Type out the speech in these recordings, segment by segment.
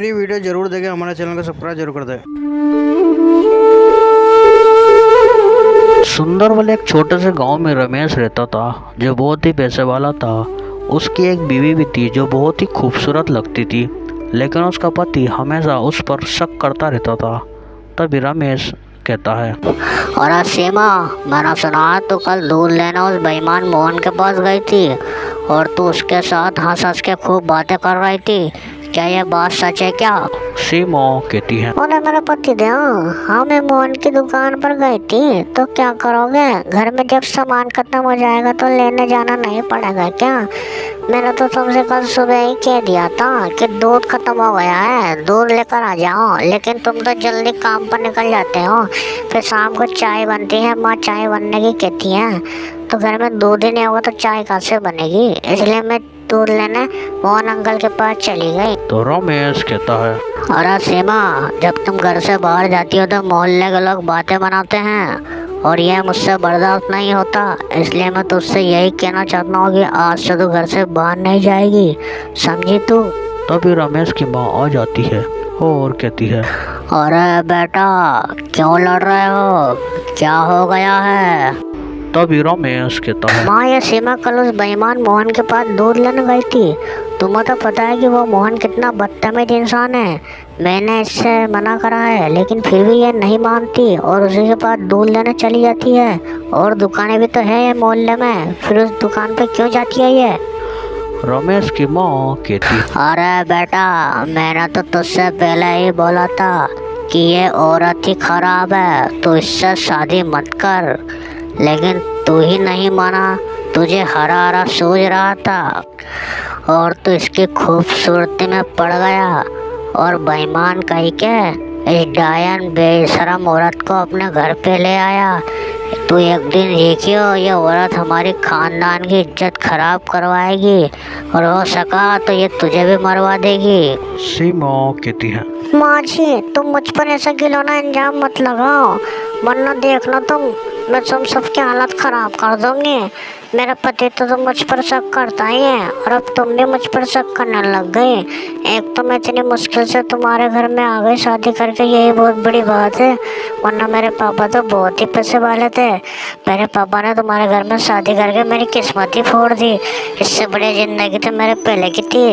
मेरी वीडियो जरूर देखें, हमारे चैनल को सब्सक्राइब जरूर कर दें। सुंदरबल एक छोटे से गांव में रमेश रहता था, जो बहुत ही पैसे वाला था। उसकी एक बीवी भी थी जो बहुत ही खूबसूरत लगती थी, लेकिन उसका पति हमेशा उस पर शक करता रहता था। तभी रमेश कहता है, और सीमा, मैंने सुना तू कल दूध लेने उस बेईमान मोहन के पास गई थी और तू उसके साथ हंस हंस के खूब बातें कर रही थी। क्या ये बात सच है क्या? सीमा कहती है, बोले मेरे पति देव, हाँ मैं मोहन की दुकान पर गई थी। तो क्या करोगे, घर में जब सामान खत्म हो जाएगा तो लेने जाना नहीं पड़ेगा क्या? मैंने तो तुमसे कल सुबह ही कह दिया था कि दूध खत्म हो गया है, दूध लेकर आ जाओ, लेकिन तुम तो जल्दी काम पर निकल जाते हो। फिर शाम को चाय बनती है, माँ चाय बनने की कहती है, तो घर में दूध ही नहीं होगा तो चाय कहाँ से बनेगी? इसलिए मैं दूध लेने मोहन अंकल के पास चली गई। तो रमेश कहता है, अरे सीमा, जब तुम घर से बाहर जाती हो तो मोहल्ले के लोग बातें बनाते हैं और यह मुझसे बर्दाश्त नहीं होता। इसलिए मैं तुझसे यही कहना चाहता हूँ कि आज से तू घर से बाहर नहीं जाएगी, समझी तू? तभी रमेश की माँ आ जाती है और कहती है, अरे बेटा, क्यों लड़ रहे हो, क्या हो गया है? तभी रमेश कहता है, माँ, ये सीमा कल उस बेईमान मोहन के पास दूध लेने गई थी। तुम्हें तो पता है कि वो मोहन कितना बदतमीज इंसान है। मैंने इससे मना करा है, लेकिन फिर भी ये नहीं मानती और उसी के पास दूध लेने चली जाती है। और दुकानें भी तो है ये मोहल्ले में, फिर उस दुकान पे क्यों जाती है ये? रमेश की माँ कहती, अरे बेटा, मैंने तो तुझसे पहले ही बोला था कि ये औरत ही खराब है, तो इससे शादी मत कर, लेकिन तू ही नहीं माना। तुझे हरा हरा सूझ रहा था और तू इसकी खूबसूरती में पड़ गया और बेईमान कही के इस डायन बेशरम औरत को अपने घर पे ले आया। तू एक दिन देखियो, ये औरत हमारी खानदान की इज्जत खराब करवाएगी और हो सका तो ये तुझे भी मरवा देगी। सीमा कहती है, माँ जी, तुम मुझ पर ऐसा गिलौना इंजाम मत लगाओ, वरना देखना मैं तुम सबकी हालत खराब कर दूंगी। मेरा पति तो मुझ पर शक करता ही है और अब तुम भी मुझ पर शक करने लग गई। एक तो मैं इतनी मुश्किल से तुम्हारे घर में आ गई शादी करके, यही बहुत बड़ी बात है, वरना मेरे पापा तो बहुत ही पैसे वाले थे। मेरे पापा ने तुम्हारे घर में शादी करके मेरी किस्मत ही फोड़ दी। इससे बड़ी ज़िंदगी तो मेरे पहले की थी।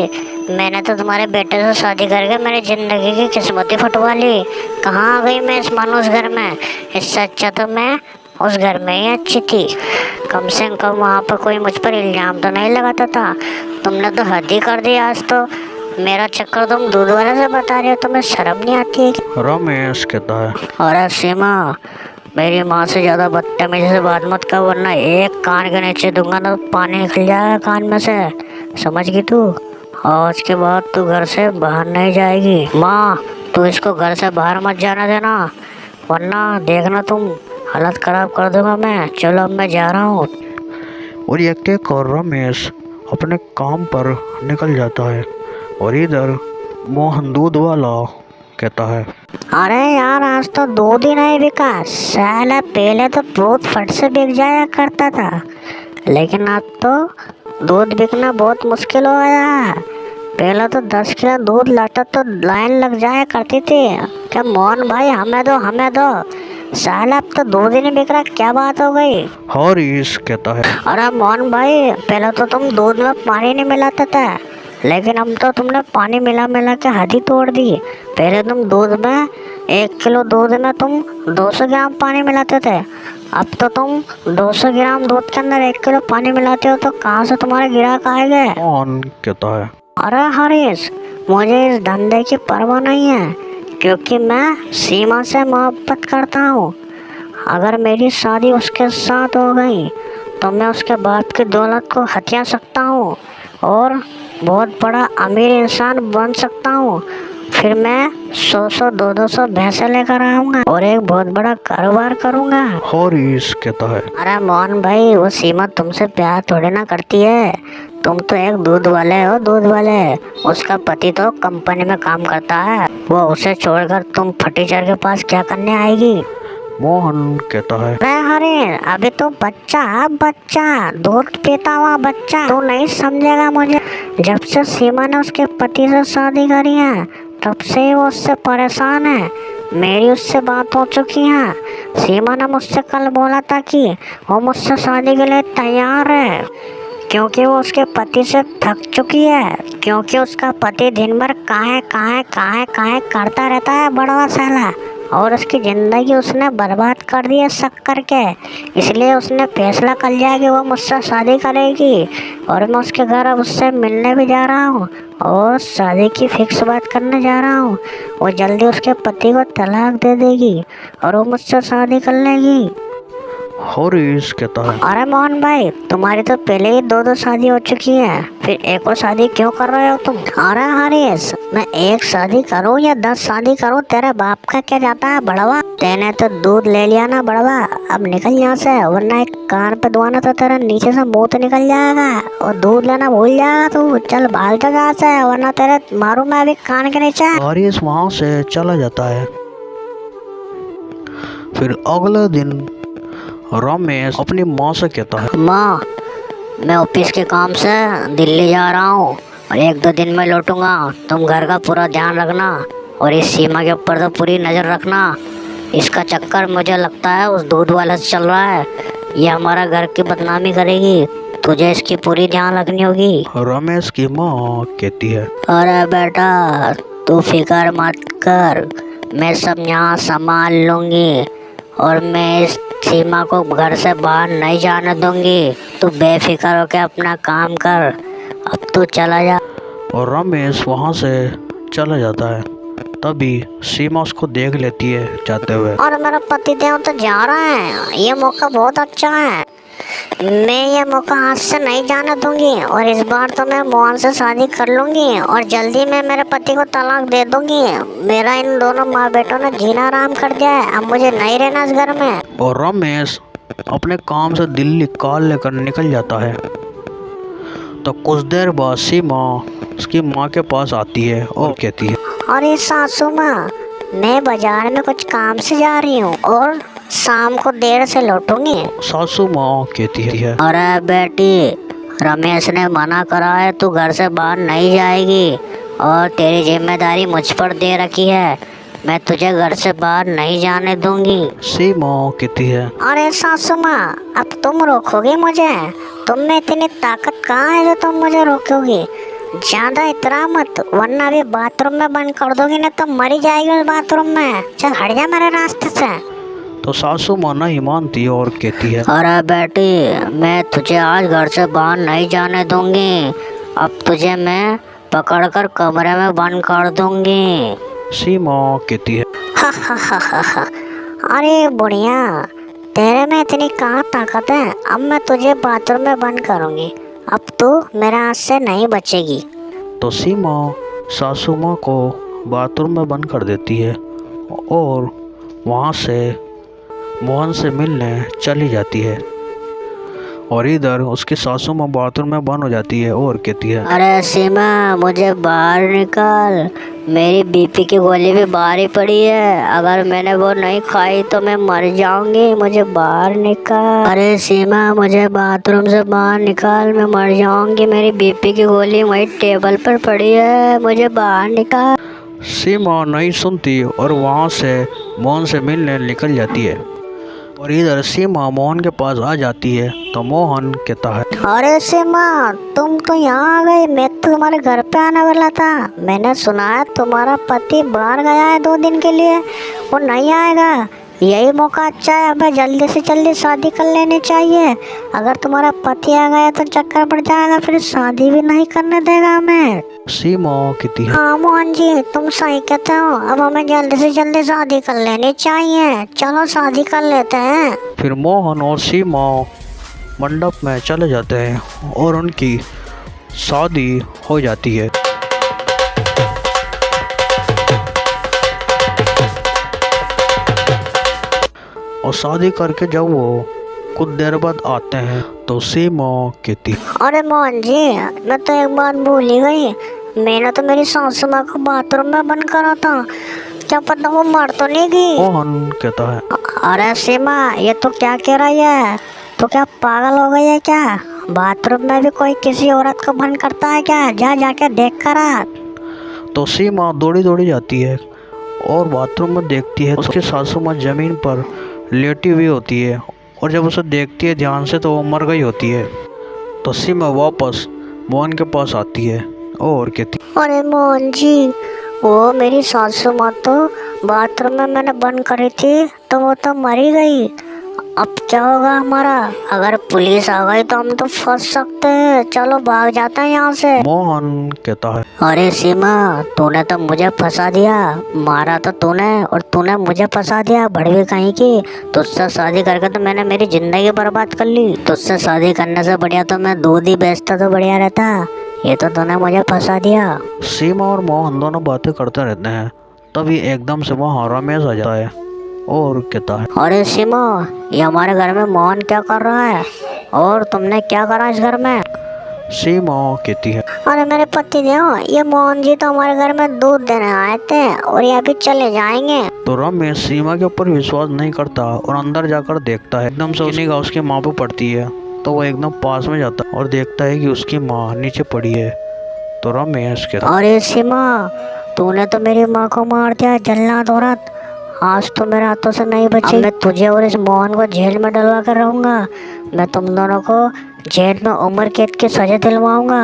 मैंने तो तुम्हारे बेटे से शादी करके मेरी ज़िंदगी की किस्मत ही फटवा ली। कहाँ आ गई मैं इस मानुस घर में? इससे अच्छा तो मैं उस घर में ही अच्छी थी। कम से कम वहाँ पर कोई मुझ पर इल्ज़ाम तो नहीं लगाता था। तुमने तो हद ही कर दी। आज तो मेरा चक्कर तुम दूध वाले से बता रहे हो, तुम्हें शर्म नहीं आती? रमेश कहता है, और सीमा, मेरी माँ से ज़्यादा बदतमीजी से बात मत कर, वरना एक कान के नीचे दूंगा तो पानी निकल जाएगा कान में से, समझ गई तू? आज के बाद तू घर से बाहर नहीं जाएगी। माँ, तू इसको घर से बाहर मत जाना देना, वरना देखना तुम हालत ख़राब कर दूंगा मैं। चलो अब मैं जा रहा हूँ। और ये कहकर रमेश अपने काम पर निकल जाता है। और इधर मोहन दूध वाला कहता है, अरे यार, आज तो दूध ही नहीं बिका साला। पहले तो दूध फट से बिक जाया करता था, लेकिन अब तो दूध बिकना बहुत मुश्किल हो गया। पहले तो 10 किलो दूध लाता तो लाइन लग जाया करती थी। क्या मोहन भाई, हमें दो हमें दो। साला अब तो दूध ही नहीं बिक रहा, क्या बात हो गई? हरीश कहता है, अरे मोहन भाई, पहले तो तुम दूध में पानी नहीं मिलाते थे, लेकिन अब तो तुमने पानी मिला मिला के हद ही तोड़ दी। पहले तुम दूध में 1 किलो दूध में तुम 200 ग्राम पानी मिलाते थे, अब तो तुम 200 ग्राम दूध के अंदर 1 किलो पानी मिलाते हो, तो कहाँ से तुम्हारे ग्राहक आएंगे? मोहन कहता है, अरे हरीश, मुझे इस धंधे की परवाह नहीं है, क्योंकि मैं सीमा से मोहब्बत करता हूँ। अगर मेरी शादी उसके साथ हो गई तो मैं उसके बाप की दौलत को हथिया सकता हूँ और बहुत बड़ा अमीर इंसान बन सकता हूँ। फिर मैं 100 200 भैंसे लेकर आऊँगा और एक बहुत बड़ा कारोबार करूँगा। हरीश कहता है, अरे मोहन भाई, वो सीमा तुमसे प्यार थोड़ी ना करती है। तुम तो एक दूध वाले हो, दूध वाले। उसका पति तो कंपनी में काम करता है, वो उसे छोड़कर तुम फटीचर के पास क्या करने आएगी? मोहन कहता है, अरे अभी तो बच्चा दूध पीता हुआ बच्चा, तू नहीं समझेगा मुझे। जब से सीमा ने उसके पति से शादी करी है, तब से वो उससे परेशान है। मेरी उससे बात हो चुकी है। सीमा ने मुझसे कल बोला था कि वो मुझसे शादी के लिए तैयार है, क्योंकि वो उसके पति से थक चुकी है, क्योंकि उसका पति दिन भर काहे करता रहता है बड़वा साला, और उसकी ज़िंदगी उसने बर्बाद कर दी है शक करके। इसलिए उसने फैसला कर लिया कि वो मुझसे शादी करेगी, और मैं उसके घर अब उससे मिलने भी जा रहा हूँ और शादी की फिक्स बात करने जा रहा हूँ। वो जल्दी उसके पति को तलाक दे देगी और वो मुझसे शादी कर लेगी। हरीश कहता है, अरे मोहन भाई, तुम्हारी तो पहले ही दो शादी हो चुकी है, फिर एक और शादी क्यों कर रहे हो तुम? अरे हरीश, मैं एक शादी करूँ या 10 शादी करूँ, तेरे बाप का क्या जाता है बड़वा? तेने तो दूध ले लिया ना बड़वा, अब निकल यहाँ से, वरना एक कान पे दुआना तो तेरा नीचे से मुँह तो निकल जाएगा और दूध लेना भूल जाएगा तू। चल भाग जा यहाँ से, वरना तेरे मारू मैं अभी कान के नीचे। हरीश वहाँ से चला जाता है। फिर अगले दिन रमेश अपनी माँ से कहता है, माँ, मैं ऑफिस के काम से दिल्ली जा रहा हूँ और 1-2 दिन में लौटूंगा। तुम घर का पूरा ध्यान रखना और इस सीमा के ऊपर तो पूरी नज़र रखना। इसका चक्कर मुझे लगता है उस दूध वाले से चल रहा है। ये हमारा घर की बदनामी करेगी, तुझे इसकी पूरी ध्यान रखनी होगी। रमेश की माँ कहती है, अरे बेटा, तू फिक्र मत कर, मैं सब यहाँ संभाल लूँगी और मैं इस सीमा को घर से बाहर नहीं जाने दूंगी। तू बेफिक्र होकर अपना काम कर, अब तू चला जा। और रमेश वहाँ से चला जाता है। तभी सीमा उसको देख लेती है जाते हुए। और मेरा पति देव तो जा रहा है, ये मौका बहुत अच्छा है, मैं ये मौका हाथ से नहीं जाने दूंगी और इस बार तो मैं मोहन से शादी कर लूंगी और जल्दी मैं मेरे पति को तलाक दे दूंगी। मेरा इन दोनों माँ बेटों ने जीना आराम कर दिया है, अब मुझे नहीं रहना इस घर में। और रमेश अपने काम से दिल्ली कार लेकर निकल जाता है। तो कुछ देर बाद सीमा उसकी माँ के पास आती है और कहती है, अरे सासू माँ, मैं बाजार में कुछ काम से जा रही हूँ और शाम को देर से लौटूंगी। सासू माँ कहती है, अरे बेटी, रमेश ने मना करा है, तू घर से बाहर नहीं जाएगी और तेरी जिम्मेदारी मुझ पर दे रखी है, मैं तुझे घर से बाहर नहीं जाने दूंगी। सीमा कहती है, अरे सासू माँ, अब तुम रोकोगे मुझे? तुम में इतनी ताकत कहाँ है जो तुम मुझे रोकोगी? ज्यादा इतरा मत, वरना अभी बाथरूम में बंद कर दोगी ना तो मरी जाएगी उस बाथरूम में। चल हट जा मेरे रास्ते से। तो सासू माँ नहीं मानती और कहती है, अरे बेटी, मैं तुझे आज घर से बाहर नहीं जाने दूंगी, अब तुझे मैं पकड़कर कमरे में बंद कर दूंगी। सीमा कहती है, हा। अरे बुढ़िया, तेरे में इतनी कहाँ ताकत है? अब मैं तुझे बाथरूम में बंद करूंगी, अब तू मेरे हाथ से नहीं बचेगी। तो सीमा सासू माँ को बाथरूम में बंद कर देती है और वहाँ से मोहन से मिलने चली जाती है। और इधर उसकी सासू माँ बाथरूम में बंद हो जाती है और कहती है, अरे सीमा, मुझे बाहर निकाल, मेरी बीपी की गोली भी बाहर ही पड़ी है, अगर मैंने वो नहीं खाई तो मैं मर जाऊंगी, मुझे बाहर निकाल। अरे सीमा, मुझे बाथरूम से बाहर निकाल, मैं मर जाऊंगी, मेरी बीपी की गोली वही टेबल पर पड़ी है, मुझे बाहर निकाल। सीमा नहीं सुनती और वहाँ से मोहन से मिलने निकल जाती है। और इधर सीमा मोहन के पास आ जाती है तो मोहन कहता है, अरे सीमा, तुम तो यहाँ आ गई, मैं तो तुम्हारे घर पे आने वाला था। मैंने सुना है तुम्हारा पति बाहर गया है 2 दिन के लिए, वो नहीं आएगा, यही मौका अच्छा है, हमें जल्दी से जल्दी शादी कर लेनी चाहिए। अगर तुम्हारा पति आ गया तो चक्कर पड़ जाएगा, फिर शादी भी नहीं करने देगा हमें। सीमा कहती है, हाँ मोहन जी, तुम सही कहते हो, अब हमें जल्दी से जल्दी शादी कर लेनी चाहिए, चलो शादी कर लेते हैं। फिर मोहन और सीमा मंडप में चले जाते हैं और उनकी शादी हो जाती है। और शादी करके जब वो कुछ देर बाद आते हैं तो सीमा कहती, अरे मोहन जी, मैं तो एक बात भूल ही गई, मैंने तो मेरी सासू माँ को बाथरूम में बंद करा था, क्या पता वो मर तो नहीं गई। मोहन कहता है, अरे सीमा, ये तो क्या कह रही है? तो क्या पागल हो गई है क्या? बाथरूम में भी कोई किसी औरत को बंद करता है क्या? जा जाके देख कर आ। तो सीमा दौड़ी दौड़ी जाती है और बाथरूम में देखती है उसकी सासू माँ ज़मीन पर लेटी हुई होती है, और जब उसे देखती है ध्यान से तो वो मर गई होती है। तो सीमा वापस मोहन के पास आती है और कहती, अरे मोहन जी, वो मेरी सासू माँ तो बाथरूम में मैंने बंद करी थी तो वो तो मरी गई। अब क्या होगा हमारा? अगर पुलिस आ गई तो हम तो फंस सकते हैं। चलो भाग जाते हैं यहाँ से। मोहन कहता है, अरे सीमा, तूने तो मुझे फंसा दिया। मारा तो तूने और तूने मुझे फंसा दिया, भड़वी कहीं की। तुझसे शादी करके तो मैंने मेरी जिंदगी बर्बाद कर ली। तुझसे शादी करने से बढ़िया तो मैं दूध ही बेचता तो बढ़िया रहता। ये तो तूने मुझे फंसा दिया। सीमा और मोहन दोनों बातें करते रहते हैं। तभी एकदम से वहाँ रमेश आ जाता है और कहता है, अरे सीमा, ये हमारे घर में मोहन क्या कर रहा है और तुमने क्या करा इस घर में? सीमा कहती है, अरे मेरे पति देव, ये मोहन जी तो हमारे घर में दूध देने आए थे और ये अभी चले जाएंगे। तो रमेश सीमा के ऊपर विश्वास नहीं करता और अंदर जाकर देखता है। एकदम से उसकी निगाह उसकी माँ पे पड़ती है, तो वो एकदम पास में जाता है और देखता है कि उसकी माँ नीचे पड़ी है। तो रमेश कहता है, अरे सीमा, तूने तो मेरी माँ को मार दिया जल्लाद औरत। आज तो मेरे हाथों से नहीं बची। मैं तुझे और इस मोहन को जेल में डलवा कर रहूंगा। मैं तुम दोनों को जेल में उम्र कैद की सजा दिलवाऊंगा।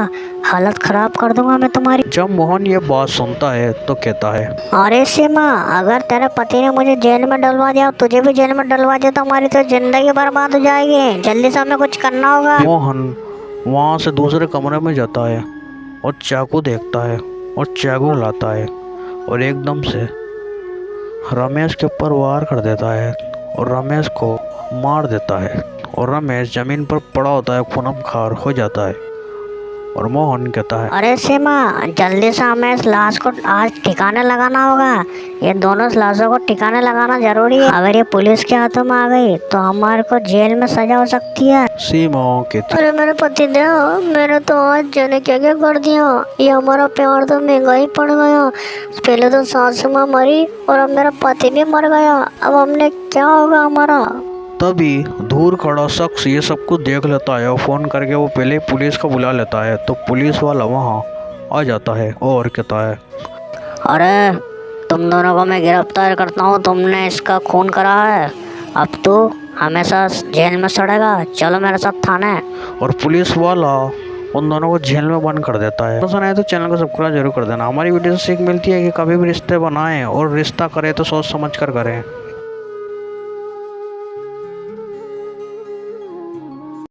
हालत खराब कर दूंगा मैं तुम्हारी। जब मोहन ये बात सुनता है तो कहता है, अरे सीमा, अगर तेरे पति ने मुझे जेल में डलवा दिया, तुझे भी जेल में डलवा दिया, तो हमारी तो जिंदगी बर्बाद हो जाएगी। जल्दी से हमें कुछ करना होगा। मोहन वहाँ से दूसरे कमरे में जाता है और चाकू देखता है और चाकू लाता है और एकदम से रमेश के ऊपर वार कर देता है और रमेश को मार देता है। और रमेश जमीन पर पड़ा होता है, खूनखार हो जाता है। और मोहन कहता है, अरे सीमा, जल्दी से हमें इस लाश को आज ठिकाने लगाना होगा। ये दोनों लाशों को ठिकाने लगाना जरूरी है। अगर ये पुलिस के हाथों में आ गई तो हमारे को जेल में सजा हो सकती है। सीमा कहती, अरे मेरे पति देव, मैंने तो आज जाने क्या क्या कर दिया। ये हमारा प्यार तो महंगा ही पड़ गया। पहले तो सासू माँ मरी और अब मेरा पति भी मर गया। अब हमने क्या होगा हमारा? तभी दूर खड़ा शख्स ये सब कुछ देख लेता है और फ़ोन करके वो पहले ही पुलिस को बुला लेता है। तो पुलिस वाला वहाँ आ जाता है और कहता है, अरे तुम दोनों को मैं गिरफ्तार करता हूँ। तुमने इसका खून करा है, अब तो हमेशा जेल में सड़ेगा। चलो मेरे साथ थाने। और पुलिस वाला उन दोनों को जेल में बंद कर देता है। पसंद आए तो चैनल को सब्सक्राइब जरूर कर देना। हमारी वीडियो से सीख मिलती है कि कभी भी रिश्ते बनाएं और रिश्ता करें तो सोच समझ कर करें।